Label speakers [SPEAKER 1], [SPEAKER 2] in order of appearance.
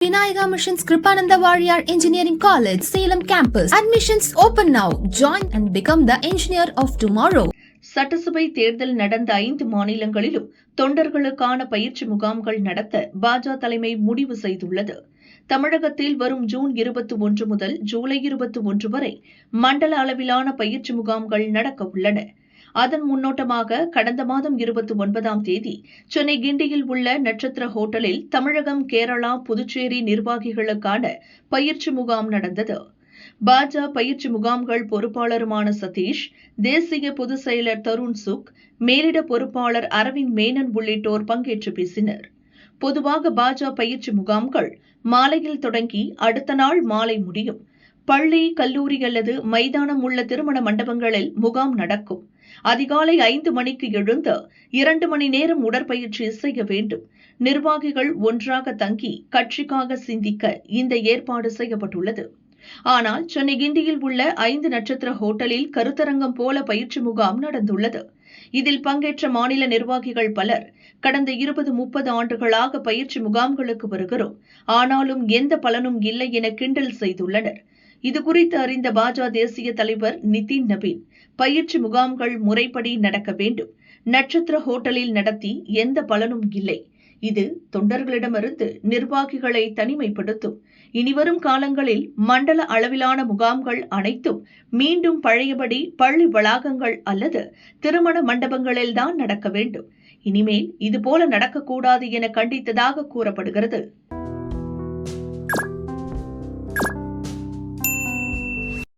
[SPEAKER 1] Vinayaka Missions Kripananda Warrior Engineering College, Salem Campus. Admissions open now. Join and become the engineer of tomorrow.
[SPEAKER 2] சட்டசபை தேர்தல் நடந்த 5 மாநிலங்களிலும் தொண்டர்களுக்கான பயிற்சி முகாம்கள் நடத்த பாஜக தலைமை முடிவு செய்துள்ளது. தமிழகத்தில் வரும் ஜூன் 21 முதல் ஜூலை 21 வரை மண்டல அளவிலான பயிற்சி முகாம்கள் நடக்க உள்ளன. அதன் முன்னோட்டமாக கடந்த மாதம் 29ஆம் தேதி சென்னை கிண்டியில் உள்ள நட்சத்திர ஹோட்டலில் தமிழகம், கேரளா, புதுச்சேரி நிர்வாகிகளுக்கான பயிற்சி முகாம் நடந்தது. பாஜக பயிற்சி முகாம்கள் பொறுப்பாளருமான சதீஷ், தேசிய பொதுச் செயலர் தருண் சுக், மேலிட பொறுப்பாளர் அரவிந்த் மேனன் உள்ளிட்டோர் பங்கேற்று பேசினர். பொதுவாக பாஜக பயிற்சி முகாம்கள் மாலையில் தொடங்கி அடுத்த நாள் மாலை முடியும். பள்ளி, கல்லூரி அல்லது மைதானம் உள்ள திருமண மண்டபங்களில் முகாம் நடக்கும். அதிகாலை 5 மணிக்கு எழுந்து 2 மணி நேரம் உடற்பயிற்சி செய்ய வேண்டும். நிர்வாகிகள் ஒன்றாக தங்கி கட்சிக்காக சிந்திக்க இந்த ஏற்பாடு செய்யப்பட்டுள்ளது. ஆனால் சென்னை கிண்டியில் உள்ள 5 நட்சத்திர ஹோட்டலில் கருத்தரங்கம் போல பயிற்சி முகாம் நடந்துள்ளது. இதில் பங்கேற்ற மாநில நிர்வாகிகள் பலர் கடந்த 20-30 ஆண்டுகளாக பயிற்சி முகாம்களுக்கு வருகிறோம், ஆனாலும் எந்த பலனும் இல்லை என கிண்டல் செய்துள்ளனர். இதுகுறித்து அறிந்த பாஜக தேசிய தலைவர் நிதின் நபீன், பயிற்சி முகாம்கள் முறைப்படி நடக்க வேண்டும். நட்சத்திர ஹோட்டலில் நடத்தி எந்த பலனும் இல்லை. இது தொண்டர்களிடமிருந்து நிர்வாகிகளை தனிமைப்படுத்தும். இனிவரும் காலங்களில் மண்டல அளவிலான முகாம்கள் அனைத்தும் மீண்டும் பழையபடி பள்ளி வளாகங்கள் அல்லது திருமண மண்டபங்களில்தான் நடக்க வேண்டும். இனிமேல் இதுபோல நடக்கக்கூடாது என கண்டித்ததாக கூறப்படுகிறது.